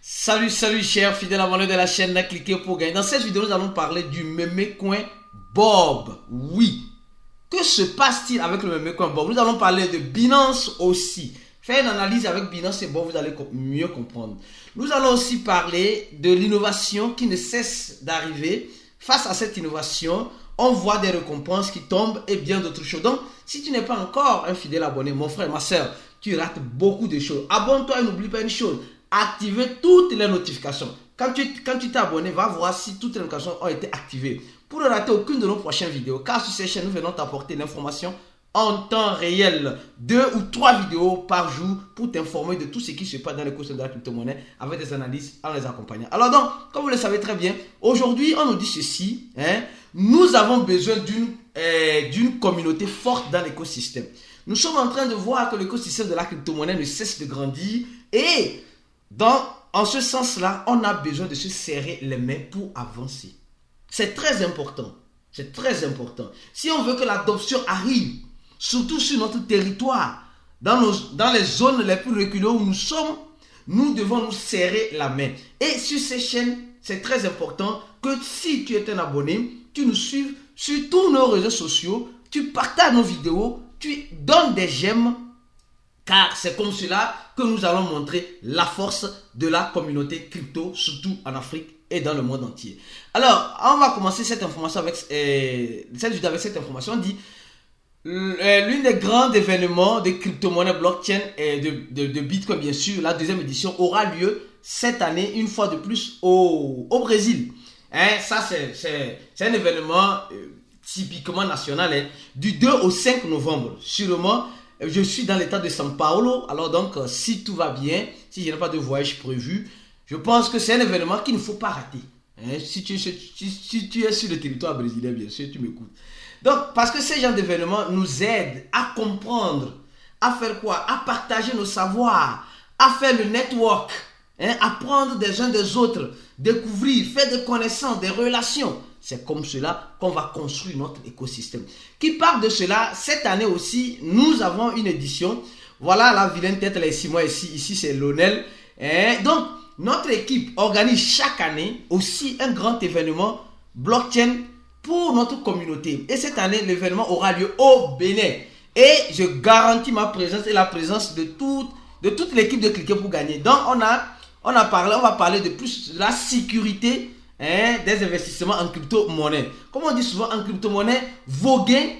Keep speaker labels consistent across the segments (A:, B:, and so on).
A: Salut chers fidèles abonnés de la chaîne, cliquez pour gagner. Dans cette vidéo, nous allons parler du meme coin Bob. Oui. Que se passe-t-il avec le meme coin Bob? Nous allons parler de Binance aussi. Faire une analyse avec Binance et Bob, vous allez mieux comprendre. Nous allons aussi parler de l'innovation qui ne cesse d'arriver. Face à cette innovation, on voit des récompenses qui tombent et bien d'autres choses. Donc, si tu n'es pas encore un fidèle abonné, mon frère, ma soeur, tu rates beaucoup de choses. Abonne-toi et n'oublie pas une chose. Activer toutes les notifications. Quand tu t'es abonné, va voir si toutes les notifications ont été activées. Pour ne rater aucune de nos prochaines vidéos, car sur ces chaînes, nous venons t'apporter l'information en temps réel. 2 ou 3 vidéos par jour pour t'informer de tout ce qui se passe dans l'écosystème de la crypto-monnaie avec des analyses en les accompagnant. Alors donc, comme vous le savez très bien, aujourd'hui, on nous dit ceci. Nous avons besoin d'une communauté forte dans l'écosystème. Nous sommes en train de voir que l'écosystème de la crypto-monnaie ne cesse de grandir et en ce sens-là, on a besoin de se serrer les mains pour avancer. C'est très important. C'est très important. Si on veut que l'adoption arrive, surtout sur notre territoire, dans les zones les plus reculées où nous sommes, nous devons nous serrer la main. Et sur ces chaînes, c'est très important que si tu es un abonné, tu nous suives sur tous nos réseaux sociaux, tu partages nos vidéos, tu donnes des j'aime, car c'est comme cela que nous allons montrer la force de la communauté crypto, surtout en Afrique et dans le monde entier. Alors, on va commencer cette information avec cette information. On dit l'une des grands événements de crypto-monnaie blockchain et de Bitcoin, bien sûr, la deuxième édition aura lieu cette année, une fois de plus, au Brésil. Ça, c'est un événement typiquement national, du 2 au 5 novembre. Sûrement, je suis dans l'état de São Paulo. Alors donc, si tout va bien, si je n'ai pas de voyage prévu, je pense que c'est un événement qu'il ne faut pas rater. Si tu es sur le territoire brésilien, bien sûr, tu m'écoutes. Donc, parce que ces genres d'événements nous aident à comprendre, à faire quoi? À partager nos savoirs, à faire le network, apprendre des uns des autres, découvrir, faire des connaissances, des relations. C'est comme cela qu'on va construire notre écosystème. Qui parle de cela, cette année aussi, nous avons une édition. Voilà la vilaine tête, là, ici, moi, ici c'est Lionel. Donc, notre équipe organise chaque année aussi un grand événement blockchain pour notre communauté. Et cette année, l'événement aura lieu au Bénin. Et je garantis ma présence et la présence de toute l'équipe de Cliquer pour gagner. Donc, on va parler de plus de la sécurité des investissements en crypto-monnaie. Comme on dit souvent en crypto-monnaie, vos gains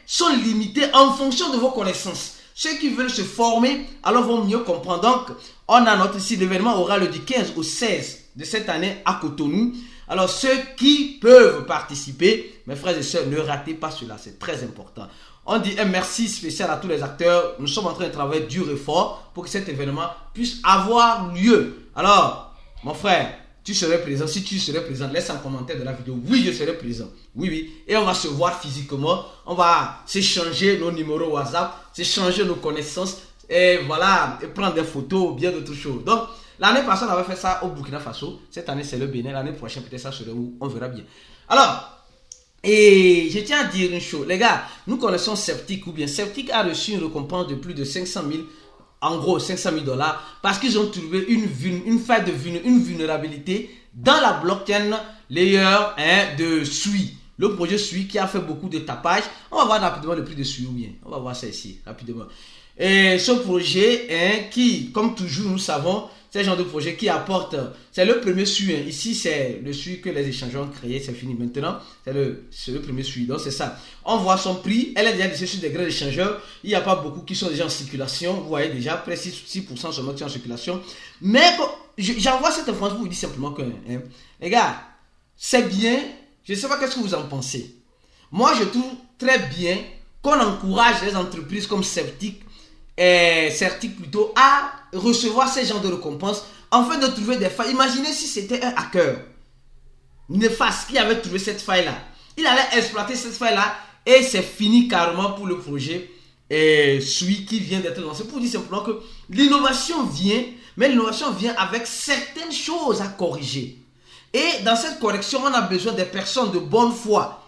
A: sont limités en fonction de vos connaissances. Ceux qui veulent se former, alors vont mieux comprendre. Donc, on a notre site, l'événement aura le du 15 au 16 de cette année à Cotonou. Alors, ceux qui peuvent participer, mes frères et sœurs, ne ratez pas cela, c'est très important. On dit un merci spécial à tous les acteurs. Nous sommes en train de travailler dur et fort pour que cet événement puisse avoir lieu. Alors, mon frère, tu serais présent. Si tu serais présent, laisse un commentaire de la vidéo. Oui, je serai présent. Oui. Et on va se voir physiquement. On va s'échanger nos numéros WhatsApp, s'échanger nos connaissances. Et voilà, et prendre des photos, bien d'autres choses. Donc, l'année passée, on avait fait ça au Burkina Faso. Cette année, c'est le Bénin. L'année prochaine, peut-être ça serait où? On verra bien. Alors, et je tiens à dire une chose. Les gars, nous connaissons Certic ou bien Certic a reçu une récompense de plus de 500 000. En gros, 500 000 $, parce qu'ils ont trouvé une faille une vulnérabilité dans la blockchain layer de Sui. Le projet Sui qui a fait beaucoup de tapage. On va voir rapidement le prix de Sui ou bien. On va voir ça ici, rapidement. Et ce projet qui, comme toujours, nous savons, c'est le genre de projet qui apporte, c'est le premier Sui. Ici, c'est le Sui que les échangeurs ont créé, c'est fini maintenant. C'est le premier Sui. Donc, c'est ça. On voit son prix. Elle est déjà listée sur des grands échangeurs. Il n'y a pas beaucoup qui sont déjà en circulation. Vous voyez déjà, près 6% seulement qui sont en circulation. Mais j'envoie cette information pour vous dire simplement que, les gars, c'est bien. Je ne sais pas qu'est-ce que vous en pensez. Moi, je trouve très bien qu'on encourage les entreprises comme Certic plutôt à recevoir ces genres de récompenses afin de trouver des failles. Imaginez si c'était un hacker néfaste qui avait trouvé cette faille là, il allait exploiter cette faille là et c'est fini carrément pour le projet celui qui vient d'être lancé. Pour dire simplement que l'innovation vient, mais l'innovation vient avec certaines choses à corriger, et dans cette correction on a besoin des personnes de bonne foi,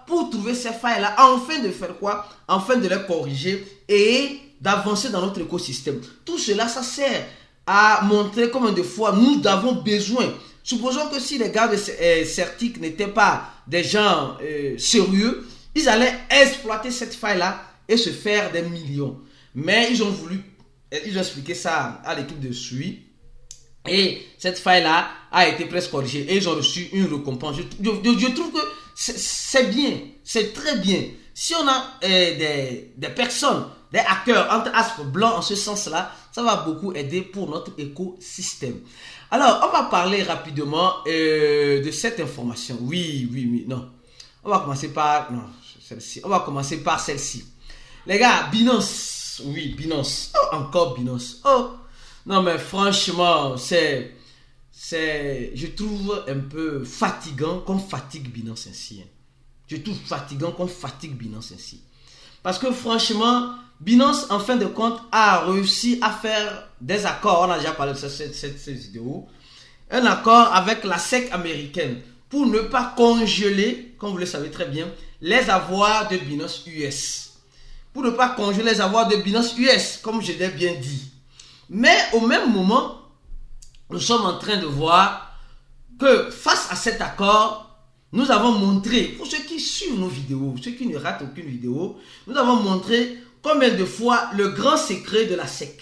A: pour trouver ces failles là, afin de faire quoi? Afin de les corriger et d'avancer dans notre écosystème. Tout cela, ça sert à montrer combien de fois nous avons besoin. Supposons que si les gars de Certic n'étaient pas des gens sérieux, ils allaient exploiter cette faille-là et se faire des millions. Mais ils ont expliqué ça à l'équipe de SUI. Et cette faille-là a été presque corrigée. Et ils ont reçu une récompense. Je trouve que c'est bien. C'est très bien. Si on a des personnes, des acteurs entre astres blancs en ce sens-là, ça va beaucoup aider pour notre écosystème. Alors, on va parler rapidement de cette information. Oui, non. On va commencer par... Non, celle-ci. On va commencer par celle-ci. Les gars, Binance. Oui, Binance. Oh, encore Binance. Oh, non, mais franchement, je trouve un peu fatigant qu'on fatigue Binance ainsi. Je trouve fatigant qu'on fatigue Binance ainsi. Parce que franchement, Binance, en fin de compte, a réussi à faire des accords. On a déjà parlé de cette vidéo. Un accord avec la SEC américaine pour ne pas congeler, comme vous le savez très bien, les avoirs de Binance US. Pour ne pas congeler les avoirs de Binance US, comme je l'ai bien dit. Mais au même moment, nous sommes en train de voir que face à cet accord, nous avons montré, pour ceux qui suivent nos vidéos, ceux qui ne ratent aucune vidéo, nous avons montré combien de fois le grand secret de la SEC,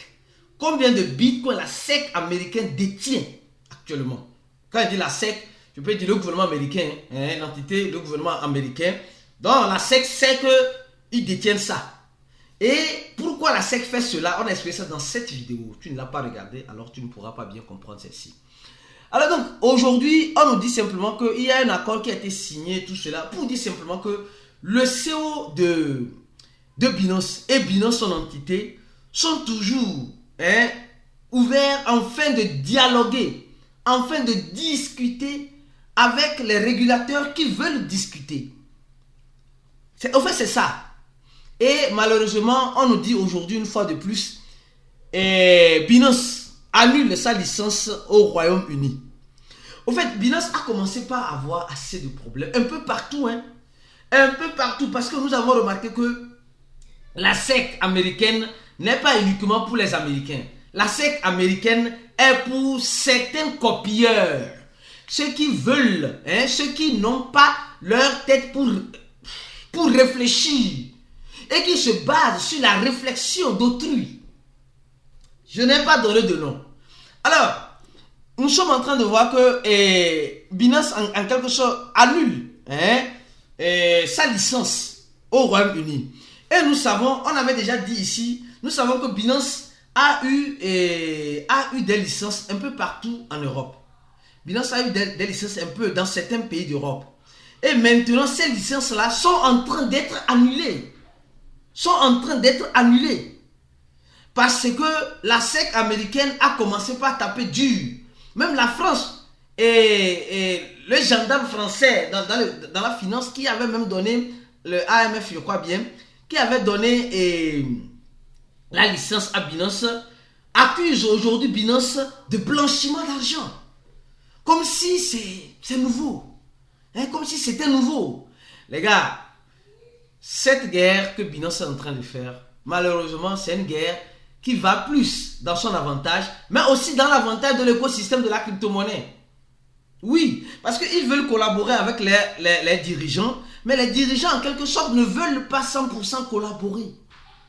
A: combien de bitcoins la SEC américaine détient actuellement. Quand je dis la SEC, je peux dire le gouvernement américain, l'entité, le gouvernement américain. Donc la SEC sait qu'ils détiennent ça. Et pourquoi la SEC fait cela? On a expliqué ça dans cette vidéo. Tu ne l'as pas regardé, alors tu ne pourras pas bien comprendre celle-ci. Alors donc, aujourd'hui, on nous dit simplement qu'il y a un accord qui a été signé, tout cela, pour dire simplement que le CEO de Binance et Binance, son entité, sont toujours ouverts afin de dialoguer, afin de discuter avec les régulateurs qui veulent discuter. En fait, c'est ça. Et malheureusement, on nous dit aujourd'hui, une fois de plus, Binance annule sa licence au Royaume-Uni. Au fait, Binance a commencé par avoir assez de problèmes. Un peu partout, un peu partout. Parce que nous avons remarqué que la SEC américaine n'est pas uniquement pour les Américains. La SEC américaine est pour certains copieurs. Ceux qui veulent, ceux qui n'ont pas leur tête pour réfléchir. Et qui se basent sur la réflexion d'autrui. Je n'ai pas donné de nom. Alors, nous sommes en train de voir que Binance, en quelque sorte, annule sa licence au Royaume-Uni. Et nous savons, on avait déjà dit ici, nous savons que Binance a eu des licences un peu partout en Europe. Binance a eu des licences un peu dans certains pays d'Europe. Et maintenant, ces licences-là sont en train d'être annulées. Parce que la SEC américaine a commencé par taper dur. Même la France et le gendarme français dans la finance qui avait même donné, le AMF je crois bien, qui avait donné la licence à Binance, accuse aujourd'hui Binance de blanchiment d'argent. Comme si c'est nouveau. Comme si c'était nouveau. Les gars, cette guerre que Binance est en train de faire, malheureusement, c'est une guerre qui va plus dans son avantage, mais aussi dans l'avantage de l'écosystème de la crypto-monnaie. Oui, parce qu'ils veulent collaborer avec les dirigeants, mais les dirigeants, en quelque sorte, ne veulent pas 100% collaborer.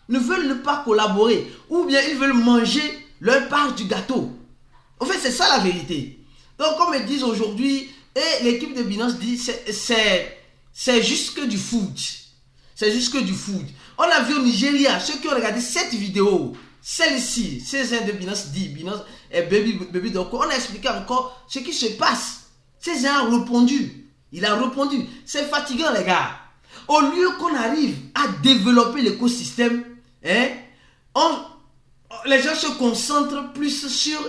A: Ne veulent pas collaborer. Ou bien ils veulent manger leur part du gâteau. En fait, c'est ça la vérité. Donc, comme ils disent aujourd'hui, et l'équipe de Binance dit, c'est juste que du foot. C'est juste que du foot. On a vu au Nigeria, ceux qui ont regardé cette vidéo, celle-ci, ces uns de Binance dit, Binance et Baby Doko, on a expliqué encore ce qui se passe. Ces uns ont répondu. Il a répondu. C'est fatigant, les gars. Au lieu qu'on arrive à développer l'écosystème, les gens se concentrent plus sur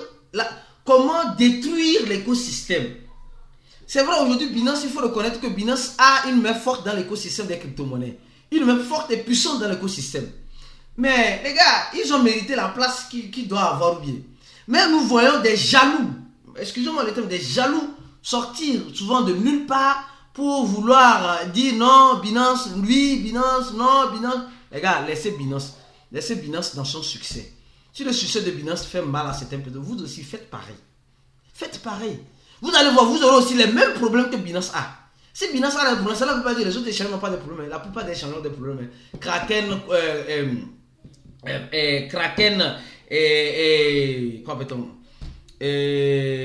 A: comment détruire l'écosystème. C'est vrai, aujourd'hui, Binance, il faut reconnaître que Binance a une main forte dans l'écosystème des crypto-monnaies. Une main forte et puissante dans l'écosystème. Mais les gars, ils ont mérité la place qu'ils doivent avoir bien. Mais nous voyons des jaloux, excusez-moi le terme, des jaloux sortir souvent de nulle part pour vouloir dire non, Binance, oui, Binance, non, Binance. Les gars, laissez Binance dans son succès. Si le succès de Binance fait mal à certaines personnes, vous aussi faites pareil. Faites pareil. Vous allez voir, vous aurez aussi les mêmes problèmes que Binance a. Si Binance a des problèmes, ça ne veut pas dire que les autres échanges n'ont pas de problèmes. La plupart des échanges ont des problèmes. Kraken, quoi appelle-t-on,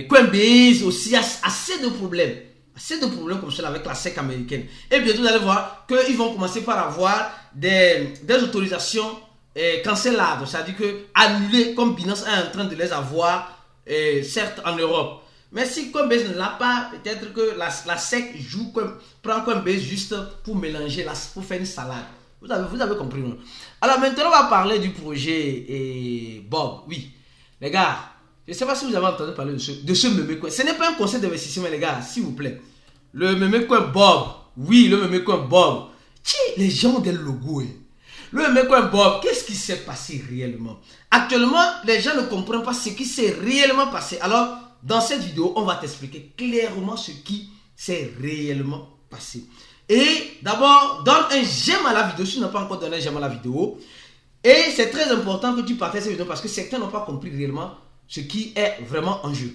A: Coinbase aussi a assez de problèmes. Assez de problèmes comme ça avec la SEC américaine. Et bientôt, vous allez voir qu'ils vont commencer par avoir des autorisations cancelables. C'est-à-dire que annulées, comme Binance est en train de les avoir, certes en Europe. Mais si Coinbase ne l'a pas, peut-être que la SEC prend Coinbase juste pour mélanger, pour faire une salade. Vous avez compris, non? Alors maintenant, on va parler du projet Bob. Oui, les gars, je ne sais pas si vous avez entendu parler de ce meme coin. Ce n'est pas un conseil d'investissement, les gars, s'il vous plaît. Le meme coin Bob. Oui, le meme coin Bob. Les gens ont des logos. Le meme coin Bob, qu'est-ce qui s'est passé réellement? Actuellement, les gens ne comprennent pas ce qui s'est réellement passé. Alors, dans cette vidéo, on va t'expliquer clairement ce qui s'est réellement passé. Et d'abord, donne un j'aime à la vidéo si tu n'as pas encore donné un j'aime à la vidéo. Et c'est très important que tu partages cette vidéo parce que certains n'ont pas compris réellement ce qui est vraiment en jeu.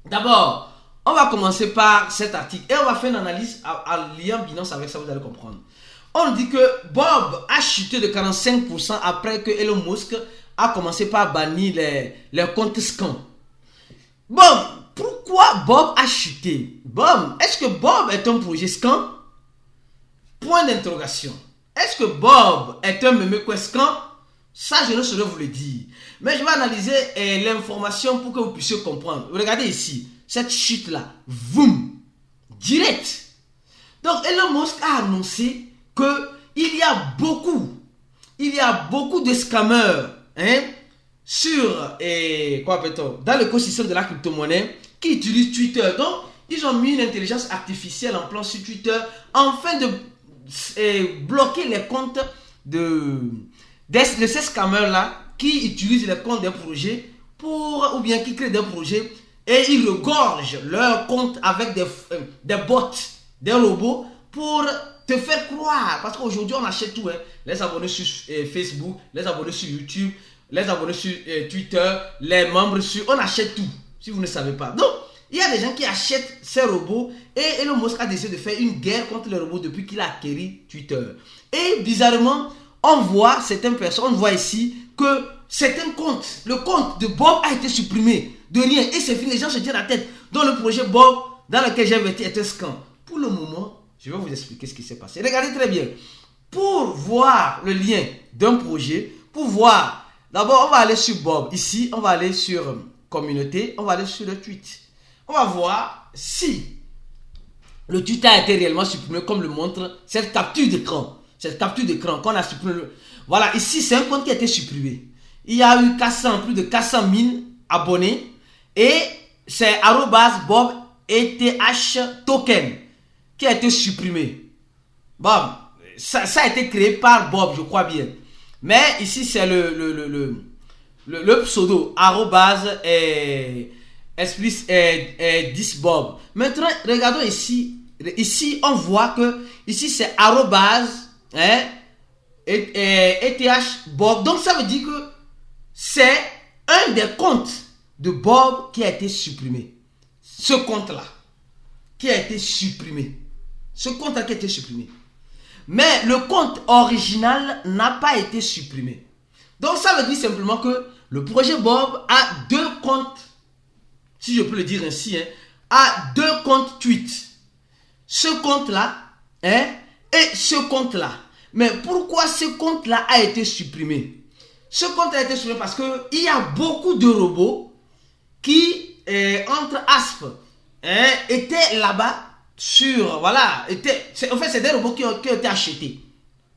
A: D'abord, on va commencer par cet article et on va faire une analyse en liant Binance avec ça, vous allez comprendre. On dit que Bob a chuté de 45% après que Elon Musk a commencé par bannir les comptes scam. Bon, pourquoi Bob a chuté? Bob, est-ce que Bob est un projet scam? Point d'interrogation. Est-ce que Bob est un meme scam? Ça, je ne saurais vous le dire. Mais je vais analyser l'information pour que vous puissiez comprendre. Regardez ici, cette chute-là, boum, direct. Donc, Elon Musk a annoncé qu'il y a beaucoup de scammers, sur, quoi appelle-t-on, dans l'écosystème de la crypto-monnaie qui utilisent Twitter. Donc, ils ont mis une intelligence artificielle en place sur Twitter afin de bloquer les comptes de ces scammers-là qui utilisent les comptes des projets ou bien qui créent des projets et ils regorgent leurs comptes avec des bots, des robots pour te faire croire. Parce qu'aujourd'hui, on achète tout. Les abonnés sur Facebook, les abonnés sur YouTube, les abonnés sur Twitter, les membres sur... On achète tout, si vous ne savez pas. Donc, il y a des gens qui achètent ces robots et Elon Musk a décidé de faire une guerre contre les robots depuis qu'il a acquis Twitter. Et bizarrement, on voit certaines personnes, on voit ici que certains comptes, le compte de Bob a été supprimé de rien et c'est fini, les gens se tirent la tête. Donc le projet Bob dans lequel j'ai investi est un scam. Pour le moment, je vais vous expliquer ce qui s'est passé. Regardez très bien. Pour voir le lien d'un projet, pour voir, d'abord on va aller sur Bob. Ici, on va aller sur communauté, on va aller sur le tweet. On va voir si le tweet a été réellement supprimé comme le montre cette capture d'écran. Cette capture d'écran qu'on a supprimé. Voilà, ici c'est un compte qui a été supprimé. Il y a eu plus de 400 000 abonnés et c'est @Bob ETH token qui a été supprimé. Bon, ça a été créé par Bob, je crois bien. Mais ici c'est le pseudo @10bob. Maintenant, regardons ici. Ici, on voit que ici c'est ETH Bob. Donc ça veut dire que c'est un des comptes de Bob qui a été supprimé. Ce compte-là qui a été supprimé. Ce compte-là qui a été supprimé. Mais le compte original n'a pas été supprimé. Donc ça veut dire simplement que le projet Bob a deux comptes, si je peux le dire ainsi, a deux comptes tweet. Ce compte-là et ce compte-là. Mais pourquoi ce compte-là a été supprimé? Ce compte a été supprimé parce qu'il y a beaucoup de robots qui, entre asps, étaient là-bas sur, voilà, en fait c'est des robots qui ont été achetés.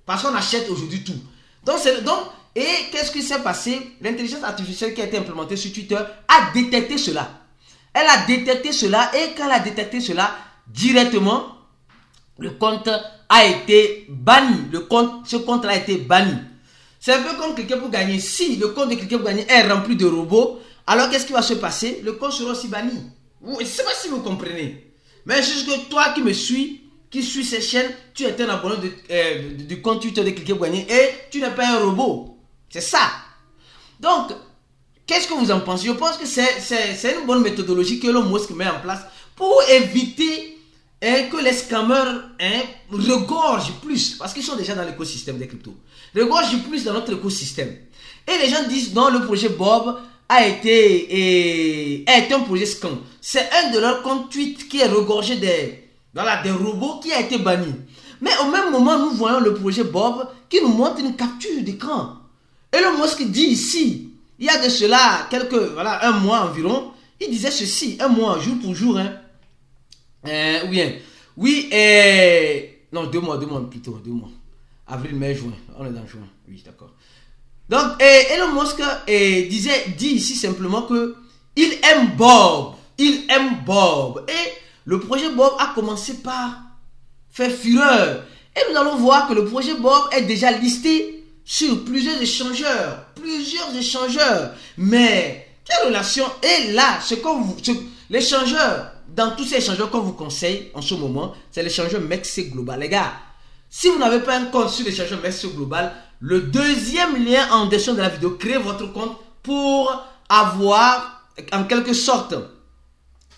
A: Parce qu'on achète aujourd'hui tout. Et qu'est-ce qui s'est passé? L'intelligence artificielle qui a été implémentée sur Twitter a détecté cela. Elle a détecté cela et quand elle a détecté cela, directement, le compte a été banni. Ce compte a été banni. C'est un peu comme quelqu'un pour gagner. Si le compte de quelqu'un pour gagner est rempli de robots, alors qu'est-ce qui va se passer? Le compte sera aussi banni. Je ne sais pas si vous comprenez. Mais c'est juste que toi qui me suis, qui suis ces chaînes, tu es un abonné du compte Twitter de quelqu'un pour gagner et tu n'es pas un robot. C'est ça. Donc, qu'est-ce que vous en pensez? Je pense que c'est une bonne méthodologie que Elon Musk met en place pour éviter que les scammers regorgent plus, parce qu'ils sont déjà dans l'écosystème des cryptos, regorgent plus dans notre écosystème. Et les gens disent non, le projet Bob a été un projet scam. C'est un de leurs comptes tweets qui est regorgé des robots qui a été banni. Mais au même moment, nous voyons le projet Bob qui nous montre une capture d'écran. Elon Musk dit ici, il y a de cela un mois environ, il disait ceci, un mois, jour pour jour, non, 2 mois plutôt, 2 mois. Avril, mai, juin, on est dans juin, oui, d'accord. Donc, Elon Musk dit ici simplement que il aime Bob. Et le projet Bob a commencé par faire fureur. Et nous allons voir que le projet Bob est déjà listé sur plusieurs échangeurs. Mais, quelle relation est là? L'échangeur, dans tous ces échangeurs qu'on vous conseille en ce moment, c'est l'échangeur MEXC Global. Les gars, si vous n'avez pas un compte sur l'échangeur MEXC Global, le deuxième lien en description de la vidéo, créez votre compte pour avoir en quelque sorte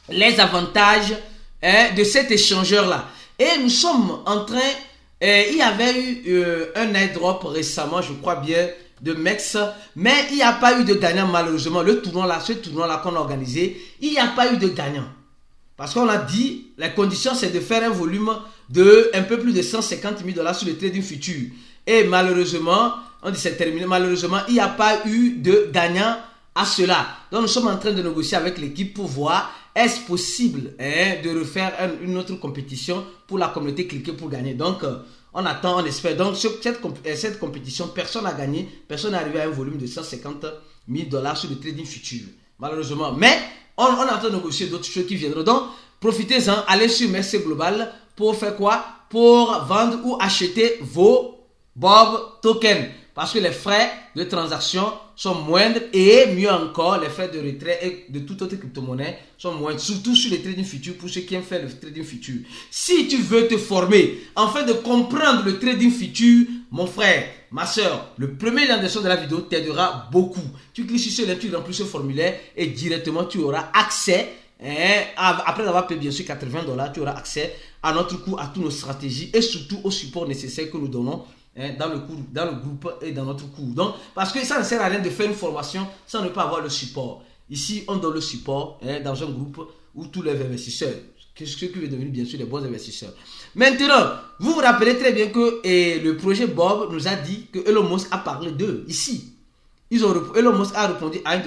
A: les avantages de cet échangeur-là. Et nous sommes en train, il y avait eu un airdrop récemment, je crois bien, de MEX, mais il n'y a pas eu de gagnant malheureusement. Ce tournoi-là qu'on a organisé, il n'y a pas eu de gagnant. Parce qu'on a dit, la condition c'est de faire un volume de un peu plus de 150 000 $ sur le trading futur. Et malheureusement, on dit c'est terminé, malheureusement, il n'y a pas eu de gagnant à cela. Donc nous sommes en train de négocier avec l'équipe pour voir est-ce possible de refaire une autre compétition pour la communauté cliquer pour gagner. Donc on attend, on espère. Donc cette compétition, personne n'a gagné, personne n'est arrivé à un volume de 150 000 $ sur le trading futur. Malheureusement. Mais on est en train de négocier d'autres choses qui viendront. Donc profitez-en, allez sur MEXC Global pour faire quoi? Pour vendre ou acheter vos Bob Token, parce que les frais de transaction sont moindres et mieux encore, les frais de retrait et de toute autre crypto-monnaie sont moindres, surtout sur les trading futurs pour ceux qui aiment faire le trading futur. Si tu veux te former afin de comprendre le trading futur, mon frère, ma soeur, le premier lien de la vidéo t'aidera beaucoup. Tu cliques sur ce lien, tu remplis ce formulaire et directement tu auras accès. Après avoir payé bien sûr 80 $, tu auras accès à notre cours, à toutes nos stratégies et surtout au support nécessaire que nous donnons dans le groupe et dans notre cours. Donc, parce que ça ne sert à rien de faire une formation sans ne pas avoir le support. Ici, on donne le support dans un groupe où tous les investisseurs, ceux qui veulent devenir bien sûr des bons investisseurs. Maintenant, vous vous rappelez très bien que le projet Bob nous a dit que Elon Musk a parlé d'eux ici. Elon Musk a répondu à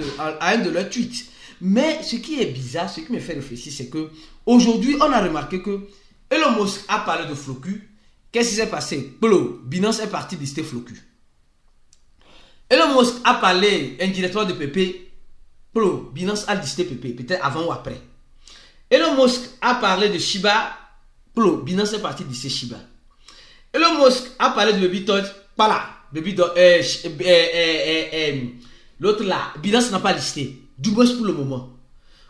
A: un de leurs tweets. Mais ce qui est bizarre, ce qui me fait réfléchir, c'est que aujourd'hui, on a remarqué que Elon Musk a parlé de Floku. Qu'est-ce qui s'est passé? Binance est parti lister Floku. Elon Musk a parlé indirectement de PP. Binance a listé PP, peut-être avant ou après. Elon Musk a parlé de Shiba. Binance est parti lister Shiba. Elon Musk a parlé de Baby Doge. L'autre là, Binance n'a pas listé. Du moins pour le moment.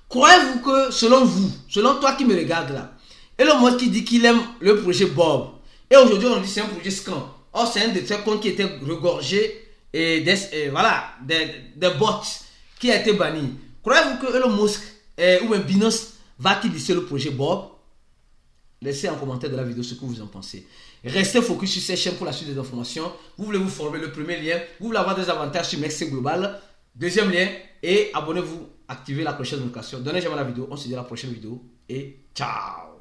A: Croyez-vous que, selon toi qui me regarde là, Elon Musk qui dit qu'il aime le projet Bob, et aujourd'hui on dit c'est un projet scam. Or c'est un de ces comptes qui était regorgé et des bots qui a été banni. Croyez-vous que Elon Musk ou un Binance va-t-il lister le projet Bob? Laissez en commentaire de la vidéo ce que vous en pensez. Restez focus sur cette chaîne pour la suite des informations. Vous voulez vous former, le premier lien. Vous voulez avoir des avantages sur MEXC Global. Deuxième lien. Et abonnez-vous, activez la cloche de notification. Donnez j'aime à la vidéo. On se dit à la prochaine vidéo. Et ciao.